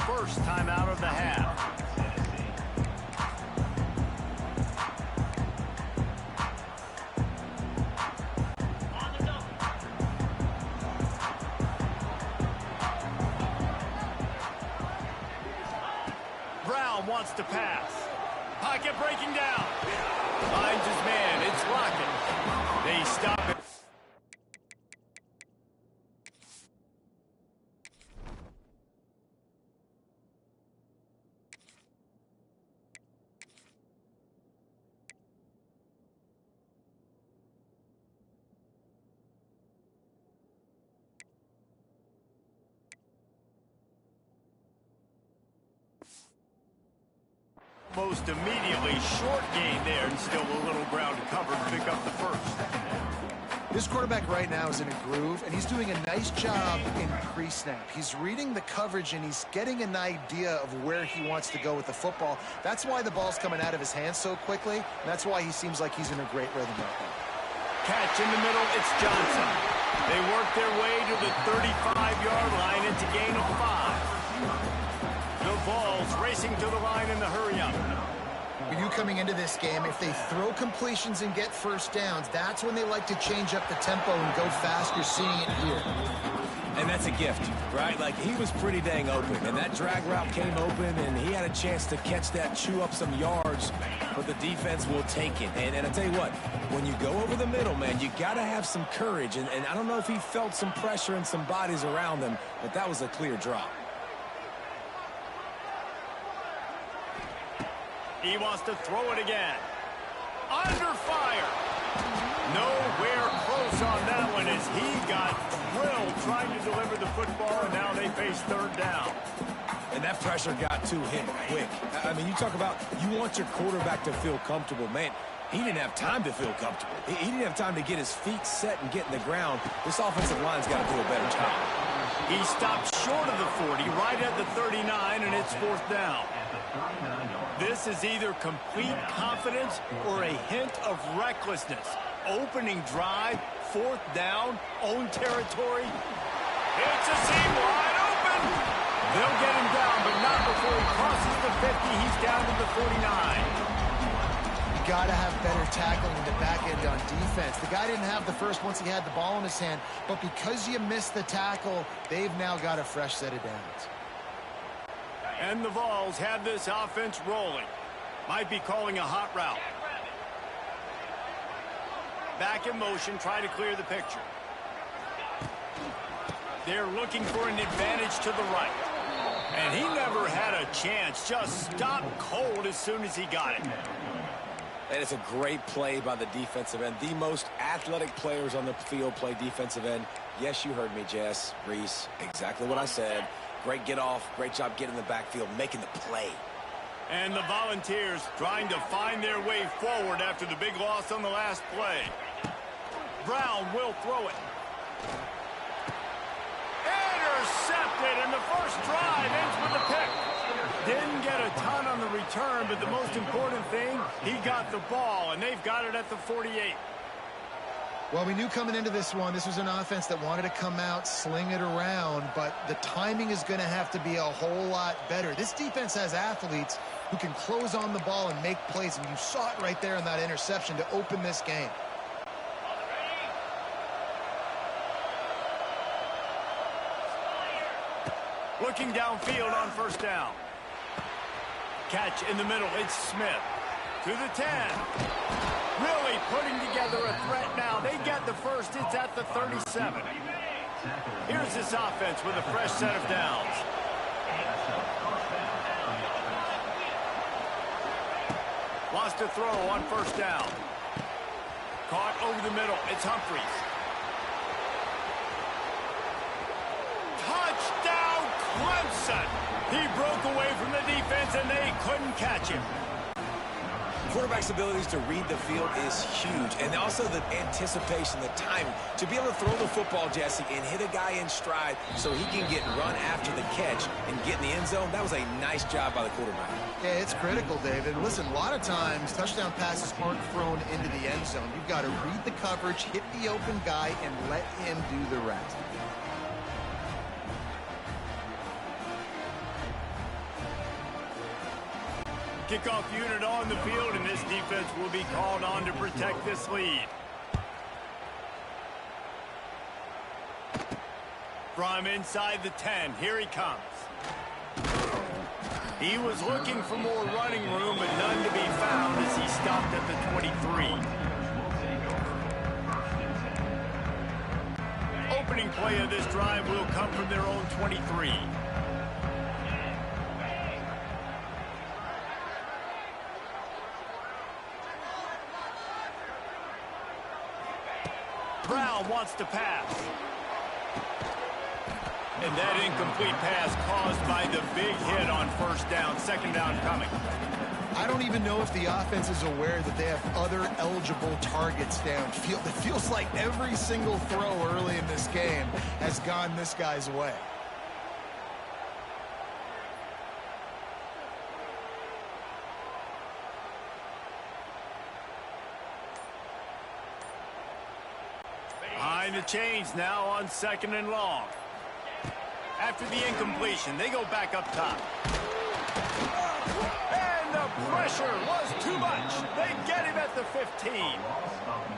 first timeout of the half. Brown wants to pass. Pocket breaking down. Finds his man. It's Lockett. They stop it. Most immediately short gain there, and still a little ground to cover to pick up the first. This quarterback right now is in a groove, and he's doing a nice job in pre-snap. He's reading the coverage, and he's getting an idea of where he wants to go with the football. That's why the ball's coming out of his hands so quickly, and that's why he seems like he's in a great rhythm right now. Catch in the middle, it's Johnson. They work their way to the 35-yard line. It's a gain of 5. The Vols racing to the line in the hurry-up. For you coming into this game, if they throw completions and get first downs, that's when they like to change up the tempo and go fast. You're seeing it here. And that's a gift, right? Like, he was pretty dang open, and that drag route came open, and he had a chance to catch that, chew up some yards, but the defense will take it. And I tell you what, when you go over the middle, man, you got to have some courage, and I don't know if he felt some pressure and some bodies around him, but that was a clear drop. He wants to throw it again. Under fire. Nowhere close on that one as he got drilled trying to deliver the football, and now they face third down. And that pressure got to him quick. I mean, you talk about you want your quarterback to feel comfortable. Man, he didn't have time to feel comfortable. He didn't have time to get his feet set and get in the ground. This offensive line's got to do a better job. He stopped short of the 40, right at the 39, and it's fourth down. This is either complete confidence or a hint of recklessness. Opening drive, fourth down, own territory. It's a seam wide open. They'll get him down, but not before he crosses the 50. He's down to the 49. You got to have better tackling in the back end on defense. The guy didn't have the first once he had the ball in his hand, but because you missed the tackle, they've now got a fresh set of downs. And the Vols have this offense rolling. Might be calling a hot route. Back in motion, try to clear the picture. They're looking for an advantage to the right. And he never had a chance. Just stopped cold as soon as he got it. And it's a great play by the defensive end. The most athletic players on the field play defensive end. Yes, you heard me, Jess, Reese. Exactly what I said. Great get off, great job getting in the backfield, making the play. And the Volunteers trying to find their way forward after the big loss on the last play. Brown will throw it. Intercepted, and the first drive ends with a pick. Didn't get a ton on the return, but the most important thing, he got the ball, and they've got it at the 48. Well, we knew coming into this one, this was an offense that wanted to come out, sling it around, but the timing is going to have to be a whole lot better. This defense has athletes who can close on the ball and make plays, and you saw it right there in that interception to open this game. Looking downfield on first down. Catch in the middle, it's Smith. To the 10. Really putting together a threat now. They get the first. It's at the 37. Here's this offense with a fresh set of downs. Wants to throw on first down. Caught over the middle. It's Humphries. Touchdown, Clemson. He broke away from the defense, and they couldn't catch him. Quarterback's abilities to read the field is huge, and also the anticipation, the timing. To be able to throw the football, Jesse, and hit a guy in stride so he can get run after the catch and get in the end zone, that was a nice job by the quarterback. Yeah, it's critical, David. Listen, a lot of times touchdown passes aren't thrown into the end zone. You've got to read the coverage, hit the open guy, and let him do the rest. kickoff unit on the field, and this defense will be called on to protect this lead. From inside the 10, here he comes. He was looking for more running room, but none to be found as he stopped at the 23. Opening play of this drive will come from their own 23. Brown wants to pass. And that incomplete pass caused by the big hit on first down. Second down coming. I don't even know if the offense is aware that they have other eligible targets downfield. It feels like every single throw early in this game has gone this guy's way. Behind the chains now on 2nd and long. After the incompletion, they go back up top. And the pressure was too much. They get him at the 15.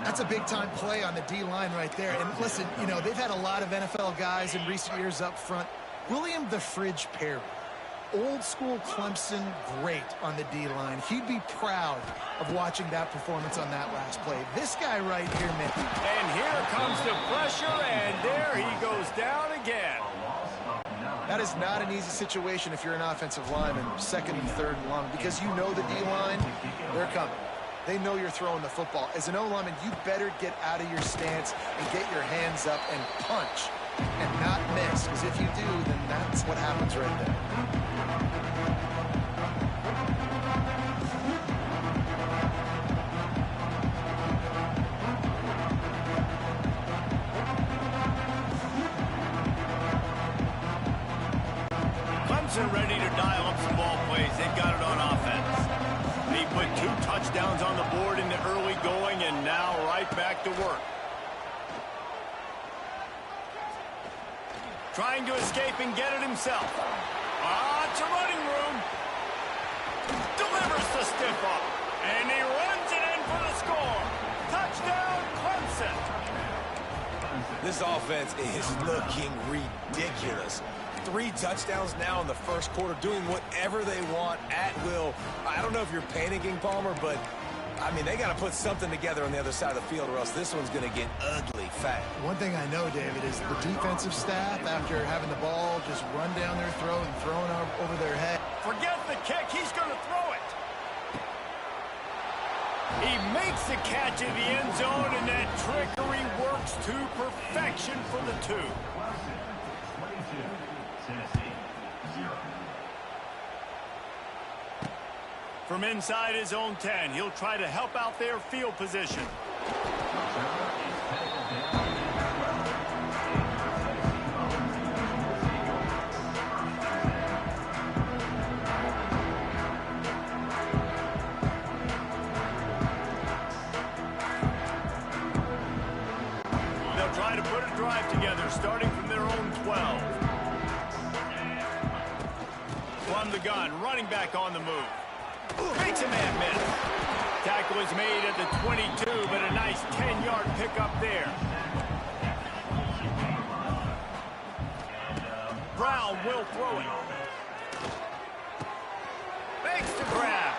That's a big-time play on the D-line right there. And listen, you know, they've had a lot of NFL guys in recent years up front. William the Fridge Perry, old-school Clemson great on the D-line. He'd be proud of watching that performance on that last play. This guy right here, man. And here comes the pressure, and there he goes down again. That is not an easy situation if you're an offensive lineman, 2nd and 3rd and long, because you know the D-line, they're coming. They know you're throwing the football. As an O-lineman, you better get out of your stance and get your hands up and punch and not miss, because if you do, then that's what happens right there. Ready to dial up some ball plays. They've got it on offense. They put 2 touchdowns on the board in the early going, and now right back to work. Trying to escape and get it himself. It's a running room. Delivers the stiff up. And he runs it in for the score. Touchdown, Clemson. This offense is looking ridiculous. 3 touchdowns now in the first quarter, doing whatever they want at will. I don't know if you're panicking, Palmer, but, I mean, they got to put something together on the other side of the field or else this one's going to get ugly fast. One thing I know, David, is the defensive staff, after having the ball just run down their throat and thrown over their head. Forget the kick. He's going to throw it. He makes the catch in the end zone, and that trickery works to perfection for the 2. From inside his own 10, he'll try to help out their field position. They'll try to put a drive together, starting from their own 12. From the gun, running back on the move. Makes a man miss. Tackle is made at the 22, but a nice 10-yard pickup there. Brown will throw it. Makes the grab.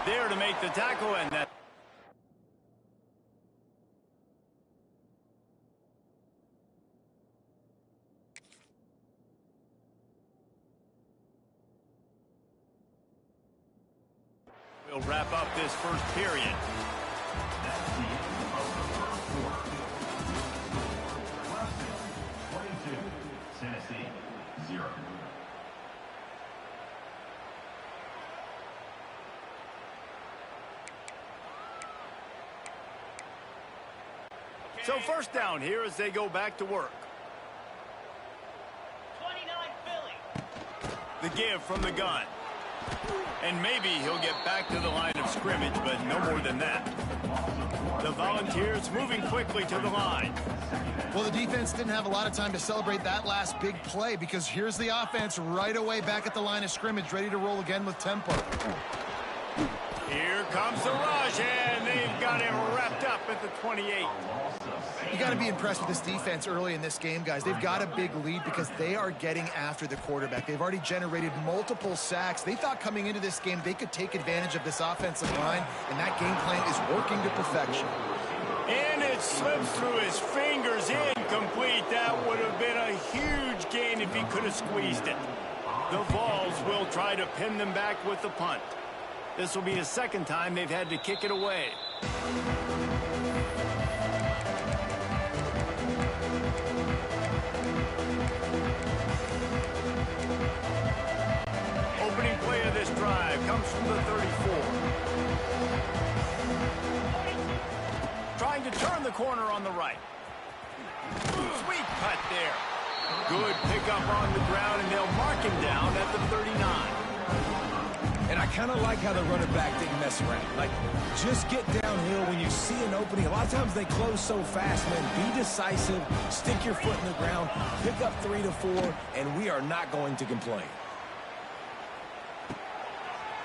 There to make the tackle, and that. We'll wrap up this first period. So first down here as they go back to work. 29 Philly. The give from the gun. And maybe he'll get back to the line of scrimmage, but no more than that. The Volunteers moving quickly to the line. Well, the defense didn't have a lot of time to celebrate that last big play because here's the offense right away back at the line of scrimmage, ready to roll again with tempo. Here comes the rush, and they've got him wrapped up at the 28. You got to be impressed with this defense early in this game, guys. They've got a big lead because they are getting after the quarterback. They've already generated multiple sacks. They thought coming into this game they could take advantage of this offensive line, and that game plan is working to perfection. And it slips through his fingers, incomplete. That would have been a huge gain if he could have squeezed it. The Vols will try to pin them back with the punt. This will be the second time they've had to kick it away. Opening play of this drive comes from the 34. Trying to turn the corner on the right. Sweet cut there. Good pickup on the ground, and they'll mark him down at the 39. And I kind of like how the running back didn't mess around. Like, just get downhill when you see an opening. A lot of times they close so fast, man. Be decisive, stick your foot in the ground, pick up 3 to 4, and we are not going to complain.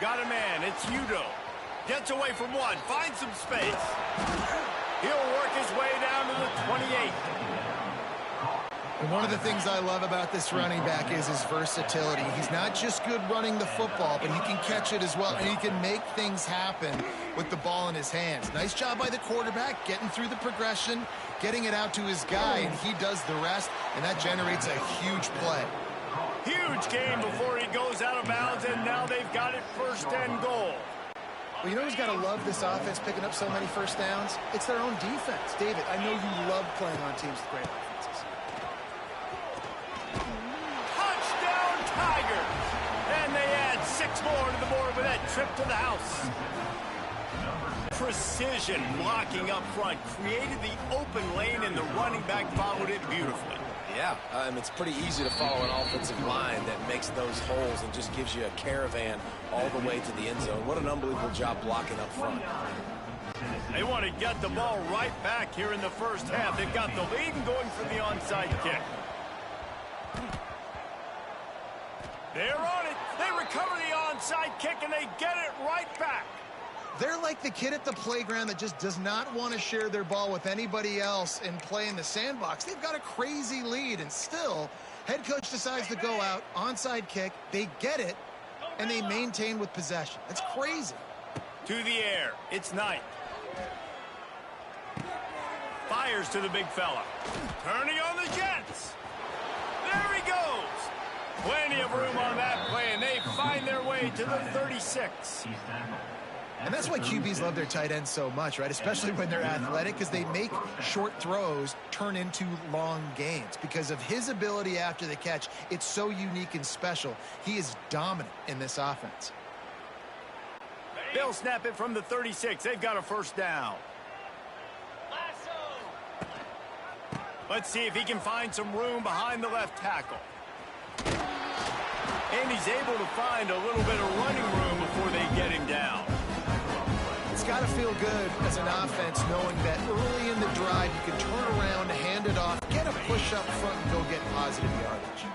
Got a man. It's Udo. Gets away from one. Finds some space. He'll work his way down to the 28. And one of the things I love about this running back is his versatility. He's not just good running the football, but he can catch it as well, and he can make things happen with the ball in his hands. Nice job by the quarterback, getting through the progression, getting it out to his guy, and he does the rest, and that generates a huge play. Huge gain before he goes out of bounds, and now they've got it first and goal. Well, you know who's got to love this offense picking up so many first downs? It's their own defense. David, I know you love playing on teams with great offenses. Touchdown, Tigers! And they add 6 more to the board with that trip to the house. Precision blocking up front created the open lane, and the running back followed it beautifully. Yeah, it's pretty easy to follow an offensive line that makes those holes and just gives you a caravan all the way to the end zone. What an unbelievable job blocking up front. They want to get the ball right back here in the first half. They've got the lead and going for the onside kick. They're on it. They recover the onside kick, and they get it right back. They're like the kid at the playground that just does not want to share their ball with anybody else and play in the sandbox. They've got a crazy lead, and still, head coach decides to go out, onside kick, they get it, and they maintain with possession. That's crazy. To the air. It's Knight. Fires to the big fella. Turning on the Jets. There he goes. Plenty of room on that play, and they find their way to the 36. And that's why QBs love their tight ends so much, right? Especially when they're athletic, because they make short throws turn into long gains. Because of his ability after the catch, it's so unique and special. He is dominant in this offense. They'll snap it from the 36. They've got a first down. Let's see if he can find some room behind the left tackle. And he's able to find a little bit of running room before they get him down. It's got to feel good as an offense knowing that early in the drive you can turn around, hand it off, get a push up front, and go get positive yardage.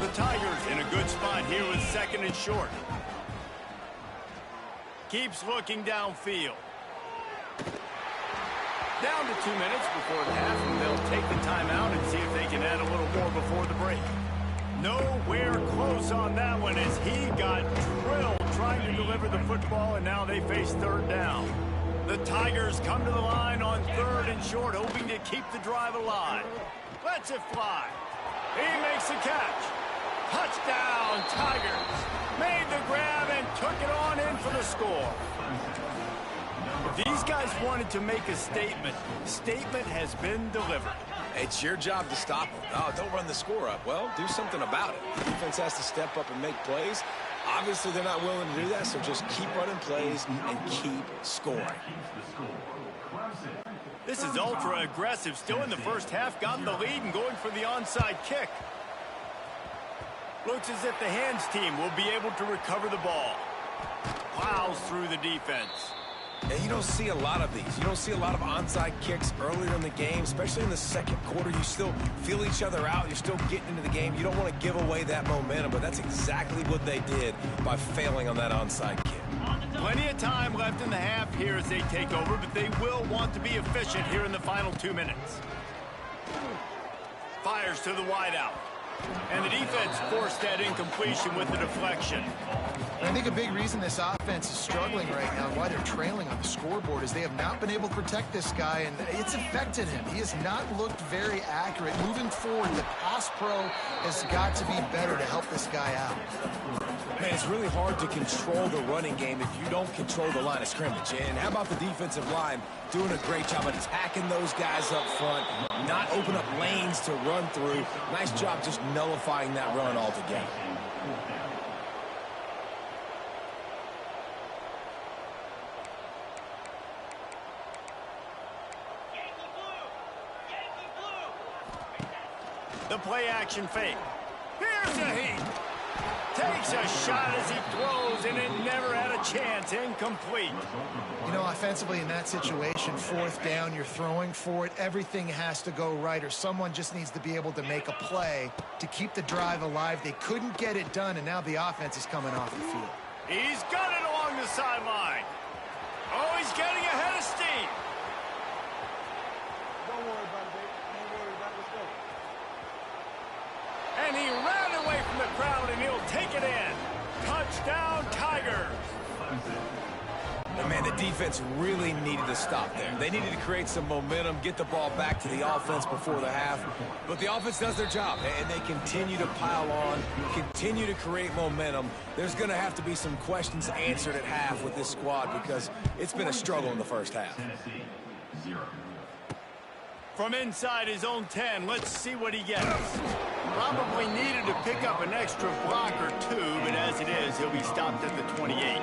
The Tigers in a good spot here with second and short. Keeps looking downfield. Down to 2 minutes before the half, and they'll take the timeout and see if they can add a little more before the break. Nowhere close on that one as he got drilled trying to deliver the football, and now they face third down. The Tigers come to the line on third and short, hoping to keep the drive alive. Lets it fly. He makes the catch. Touchdown, Tigers. Made the grab and took it on in for the score. These guys wanted to make a statement. Statement has been delivered. It's your job to stop them. Oh, don't run the score up. Well, do something about it. The defense has to step up and make plays. Obviously, they're not willing to do that, so just keep running plays and keep scoring. This is ultra aggressive. Still in the first half, got the lead and going for the onside kick. Looks as if the hands team will be able to recover the ball. Plows through the defense. And you don't see a lot of these. You don't see a lot of onside kicks earlier in the game, especially in the second quarter. You still feel each other out. You're still getting into the game. You don't want to give away that momentum, but that's exactly what they did by failing on that onside kick. Plenty of time left in the half here as they take over, but they will want to be efficient here in the final 2 minutes. Fires to the wideout. And the defense forced that incompletion with the deflection. I think a big reason this offense is struggling right now, why they're trailing on the scoreboard, is they have not been able to protect this guy, and it's affected him. He has not looked very accurate. Moving forward, the pass pro has got to be better to help this guy out. Man, it's really hard to control the running game if you don't control the line of scrimmage. And how about the defensive line doing a great job attacking those guys up front, not open up lanes to run through. Nice job just nullifying that run altogether. The play action fake. Here's a heat. Takes a shot as he throws, and it never had a chance. Incomplete. You know, offensively in that situation, fourth down, you're throwing for it. Everything has to go right, or someone just needs to be able to make a play to keep the drive alive. They couldn't get it done, and now the offense is coming off the field. He's got it along the sideline. Oh, he's getting ahead of steam. Don't worry about it, baby. Don't worry about it. Let's go. And he ran away from the crowd, and he'll take it in. Touchdown, Tigers. And man, the defense really needed to stop there. They needed to create some momentum, get the ball back to the offense before the half. But the offense does their job, and they continue to pile on, continue to create momentum. There's going to have to be some questions answered at half with this squad because it's been a struggle in the first half. From inside his own 10, let's see what he gets. Probably needed to pick up an extra block or two, but as it is, he'll be stopped at the 28.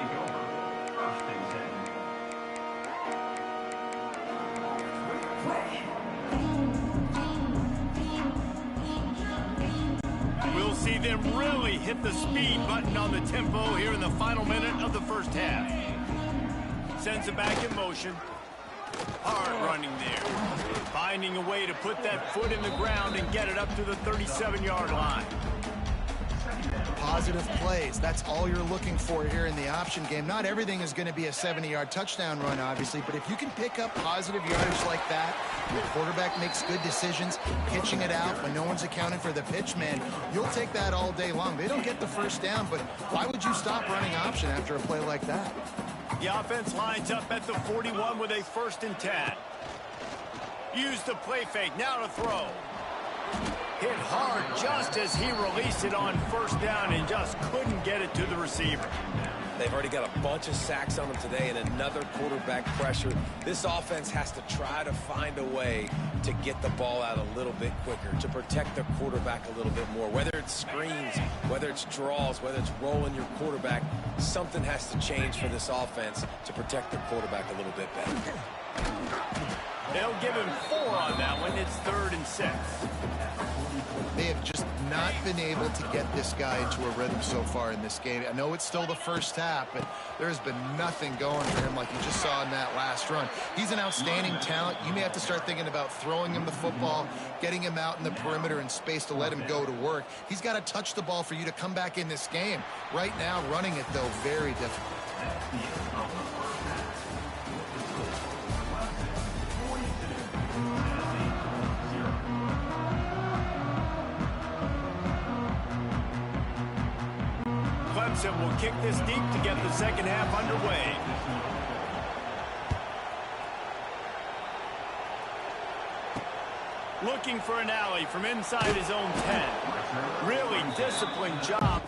We'll see them really hit the speed button on the tempo here in the final minute of the first half. Sends it back in motion. Hard running there. Finding a way to put that foot in the ground and get it up to the 37-yard line. Positive plays, that's all you're looking for here in the option game. Not everything is going to be a 70-yard touchdown run, obviously, but if you can pick up positive yardage like that, your quarterback makes good decisions, pitching it out when no one's accounting for the pitch, man, you'll take that all day long. They don't get the first down, but why would you stop running option after a play like that? The offense lines up at the 41 with a 1st and 10. Use the play fake, now to throw. Hit hard just as he released it on 1st down and just couldn't get it to the receiver. They've already got a bunch of sacks on them today and another quarterback pressure. This offense has to try to find a way to get the ball out a little bit quicker, to protect their quarterback a little bit more. Whether it's screens, whether it's draws, whether it's rolling your quarterback, something has to change for this offense to protect their quarterback a little bit better. They'll give him 4 on that one. It's 3rd and 6. They have just not been able to get this guy into a rhythm so far in this game. I know it's still the first half, but there's been nothing going for him like you just saw in that last run. He's an outstanding talent. You may have to start thinking about throwing him the football, getting him out in the perimeter in space to let him go to work. He's got to touch the ball for you to come back in this game. Right now, running it, though, very difficult. Clemson will kick this deep to get the second half underway. Looking for an alley from inside his own 10. Really disciplined job.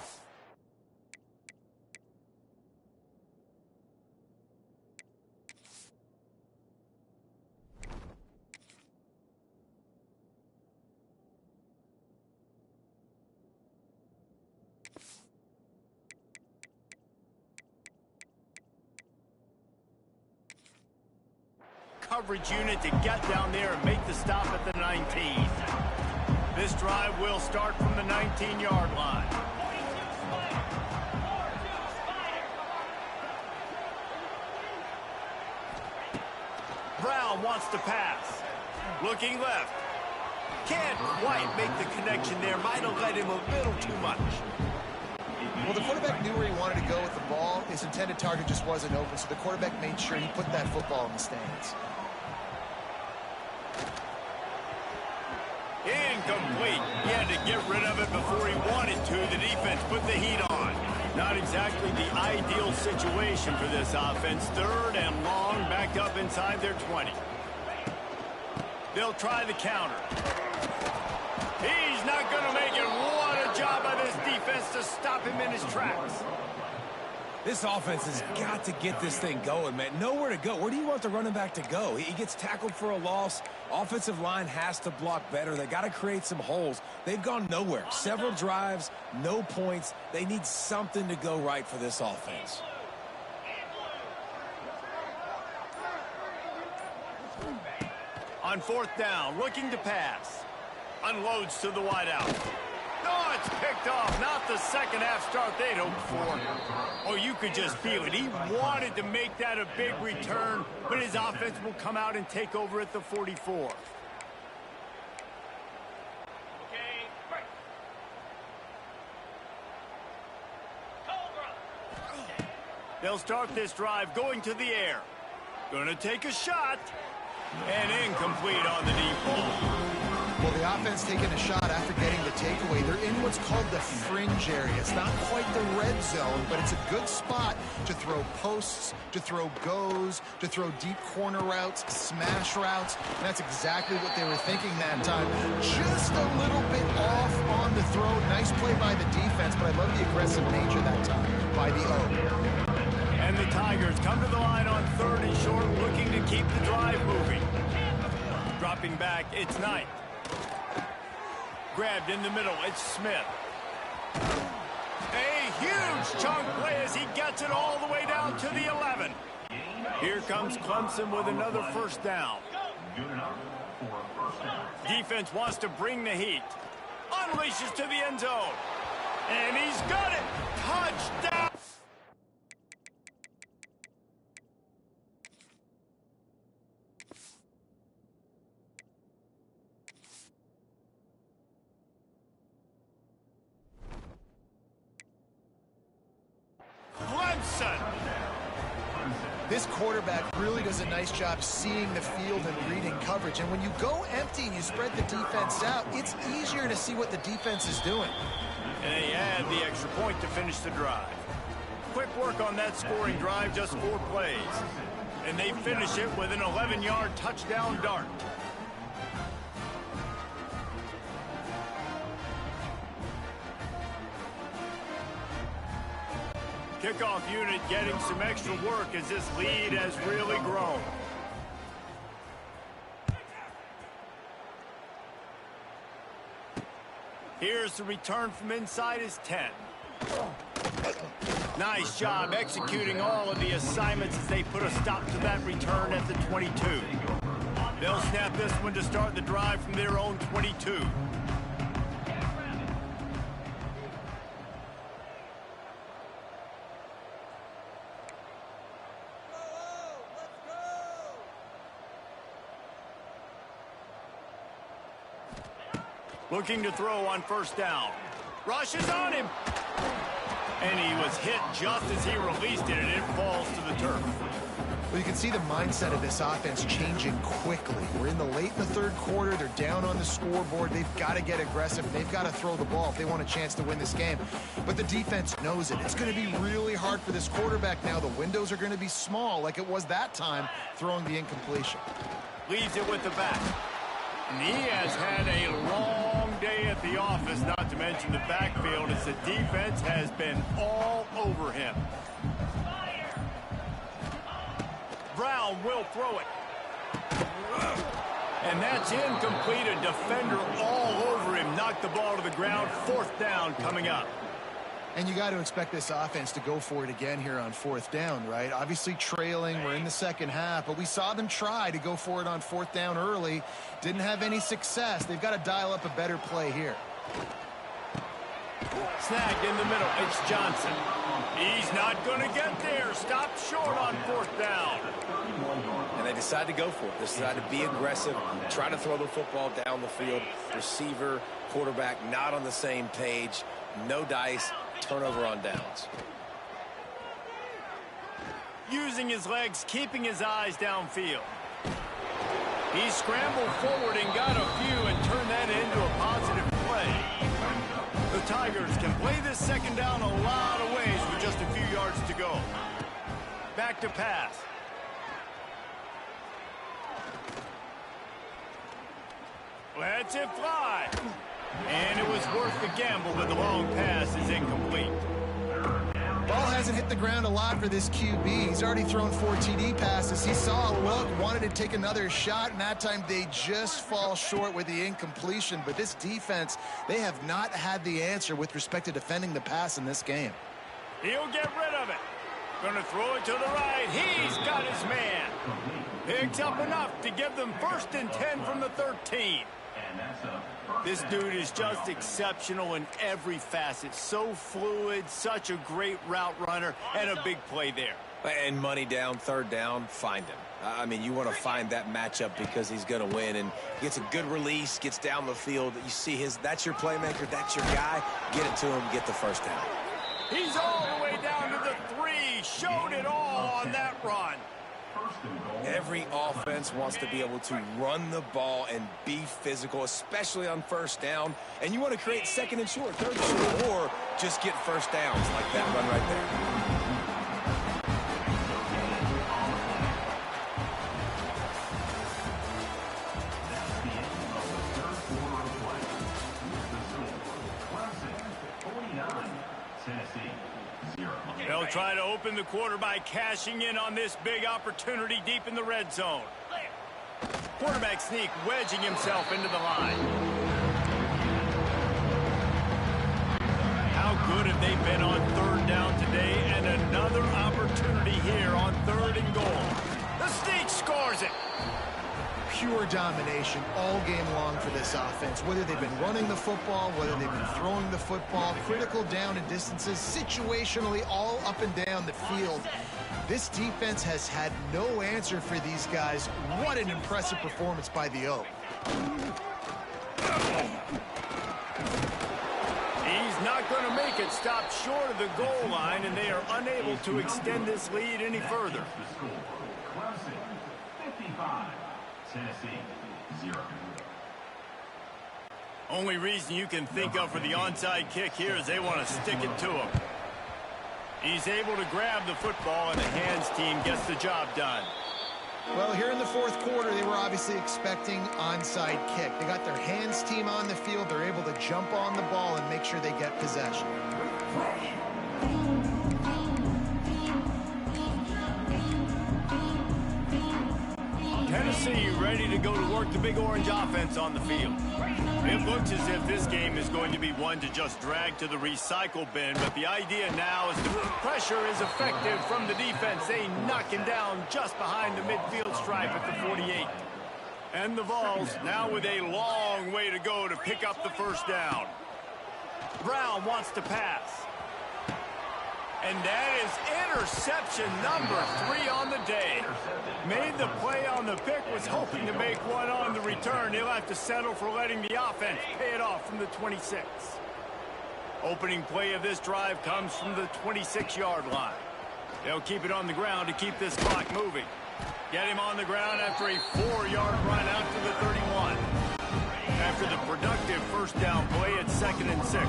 Coverage unit to get down there and make the stop at the 19. This drive will start from the 19-yard line. Brown wants to pass. Looking left. Can't quite make the connection there. Might have led him a little too much. Well, the quarterback knew where he wanted to go with the ball. His intended target just wasn't open, so the quarterback made sure he put that football in the stands. Incomplete. He had to get rid of it before he wanted to. The defense put the heat on. Not exactly the ideal situation for this offense. Third and long, backed up inside their 20. They'll try the counter. He's not going to make it. What a job by this defense to stop him in his tracks. This offense has got to get this thing going, man. Nowhere to go. Where do you want the running back to go? He gets tackled for a loss. Offensive line has to block better. They got to create some holes. They've gone nowhere. Several drives, no points. They need something to go right for this offense. On fourth down, looking to pass. Unloads to the wideout. No, it's picked off. Not the second half start they'd hoped for. Oh, you could just feel it. He wanted to make that a big return, but his offense will come out and take over at the 44. Okay, break. Cobra. They'll start this drive going to the air. Gonna take a shot. And incomplete on the deep ball. Well, the offense taking a shot after getting the takeaway. They're in what's called the fringe area. It's not quite the red zone, but it's a good spot to throw posts, to throw goes, to throw deep corner routes, smash routes. And that's exactly what they were thinking that time. Just a little bit off on the throw. Nice play by the defense, but I love the aggressive nature that time by the O. And the Tigers come to the line on third and short, looking to keep the drive moving. Dropping back, it's Knight. Grabbed in the middle, it's Smith. A huge chunk play as he gets it all the way down to the 11. Here comes Clemson with another first down. Defense wants to bring the heat. Unleashes to the end zone. And he's got it. Touchdown. This quarterback really does a nice job seeing the field and reading coverage. And when you go empty and you spread the defense out, it's easier to see what the defense is doing. And they add the extra point to finish the drive. Quick work on that scoring drive, just 4 plays. And they finish it with an 11-yard touchdown dart. Kickoff unit getting some extra work as this lead has really grown. Here's the return from inside his 10. Nice job executing all of the assignments as they put a stop to that return at the 22. They'll snap this one to start the drive from their own 22. Looking to throw on first down. Rushes on him. And he was hit just as he released it, and it falls to the turf. Well, you can see the mindset of this offense changing quickly. We're in the late in the third quarter. They're down on the scoreboard. They've got to get aggressive. They've got to throw the ball if they want a chance to win this game. But the defense knows it. It's going to be really hard for this quarterback now. The windows are going to be small like it was that time throwing the incompletion. Leaves it with the back. And he has had a long day at the office, not to mention the backfield, as the defense has been all over him. Brown will throw it. And that's incomplete. A defender all over him. Knocked the ball to the ground. Fourth down coming up. And you got to expect this offense to go for it again here on fourth down, right? Obviously trailing, we're in the second half, but we saw them try to go for it on fourth down early. Didn't have any success. They've got to dial up a better play here. Snagged in the middle. It's Johnson. He's not going to get there. Stopped short on 4th down. And they decide to go for it. They decide to be aggressive, try to throw the football down the field. Receiver, quarterback, not on the same page. No dice. Turnover on downs. Using his legs, keeping his eyes downfield. He scrambled forward and got a few and turned that into a positive play. The Tigers can play this 2nd down a lot of ways with just a few yards to go. Back to pass. Lets it fly. And it was worth the gamble, but the long pass is incomplete. Ball hasn't hit the ground a lot for this QB. He's already thrown 4 TD passes. He saw a look, wanted to take another shot, and that time they just fall short with the incompletion. But this defense, they have not had the answer with respect to defending the pass in this game. He'll get rid of it. Gonna throw it to the right. He's got his man. Picks up enough to give them 1st and 10 from the 13. This dude is just exceptional in every facet. So fluid, such a great route runner, and a big play there. And money down, 3rd down, find him. I mean, you want to find that matchup because he's going to win. And gets a good release, gets down the field. You see that's your playmaker, that's your guy. Get it to him, get the 1st down. He's all the way down to the 3. Showed it all on that run. Every offense wants to be able to run the ball and be physical, especially on 1st down. And you want to create 2nd and short, 3rd and short, or just get 1st downs like that run right there. They'll try to open the quarter by cashing in on this big opportunity deep in the red zone. Quarterback sneak, wedging himself into the line. How good have they been on 3rd down today? And another opportunity here on 3rd and goal. The sneak scores it. Pure domination all game long for this offense. Whether they've been running the football, whether they've been throwing the football, critical down and distances, situationally all up and down the field. This defense has had no answer for these guys. What an impressive performance by the Oak. He's not going to make it. Stopped short of the goal line, and they are unable to extend this lead any further. Tennessee, 0. Only reason you can think of for the onside kick here is they want to stick it to him. He's able to grab the football, and the hands team gets the job done. Well, here in the 4th quarter, they were obviously expecting onside kick. They got their hands team on the field. They're able to jump on the ball and make sure they get possession. Tennessee ready to go to work the Big Orange offense on the field. It looks as if this game is going to be one to just drag to the recycle bin, but the idea now is the pressure is effective from the defense. They knock him down just behind the midfield stripe at the 48. And the Vols now with a long way to go to pick up the 1st down. Brown wants to pass. And that is interception number 3 on the day. Made the play on the pick, was hoping to make one on the return. He'll have to settle for letting the offense pay it off from the 26. Opening play of this drive comes from the 26-yard line. They'll keep it on the ground to keep this clock moving. Get him on the ground after a 4-yard run out to the 31. After the productive 1st down play, it's 2nd and 6.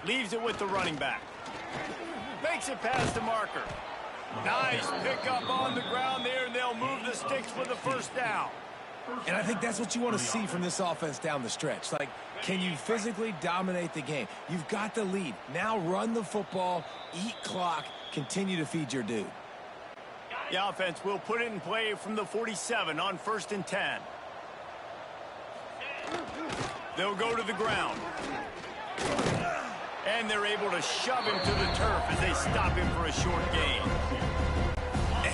Leaves it with the running back. Makes it past the marker. Nice pickup on the ground there, and they'll move the sticks for the 1st down. And I think that's what you want to see from this offense down the stretch. Like, can you physically dominate the game? You've got the lead. Now run the football, eat clock, continue to feed your dude. The offense will put it in play from the 47 on 1st and 10. They'll go to the ground. And they're able to shove him to the turf as they stop him for a short gain.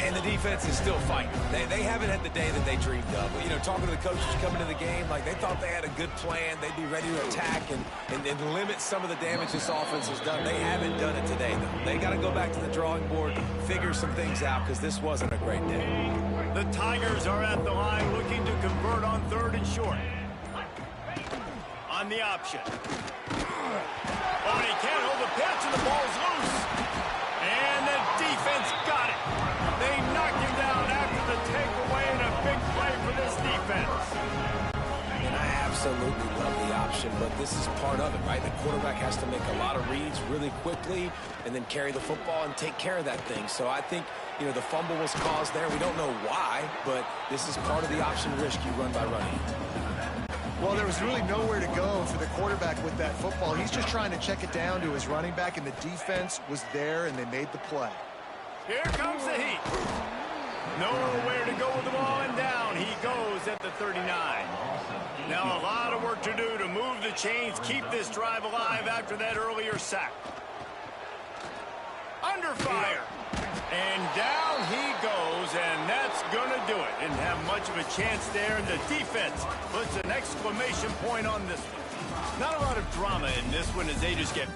And the defense is still fighting. They haven't had the day that they dreamed of. You know, talking to the coaches coming to the game, like they thought they had a good plan. They'd be ready to attack and limit some of the damage this offense has done. They haven't done it today, though. They got to go back to the drawing board, figure some things out, because this wasn't a great day. The Tigers are at the line looking to convert on 3rd and short. On the option. Oh, and he can't hold the pitch, and the ball's loose. And the defense got it. They knocked him down after the takeaway, and a big play for this defense. And I absolutely love the option, but this is part of it, right? The quarterback has to make a lot of reads really quickly and then carry the football and take care of that thing. So I think, you know, the fumble was caused there. We don't know why, but this is part of the option risk you run by running. Well, there was really nowhere to go for the quarterback with that football. He's just trying to check it down to his running back, and the defense was there, and they made the play. Here comes the heat. Nowhere to go with the ball, and down he goes at the 39. Now a lot of work to do to move the chains, keep this drive alive after that earlier sack. Under fire. And down he goes, and that's going to do it. Didn't have much of a chance there, and the defense puts an exclamation point on this one. Not a lot of drama in this one as they just get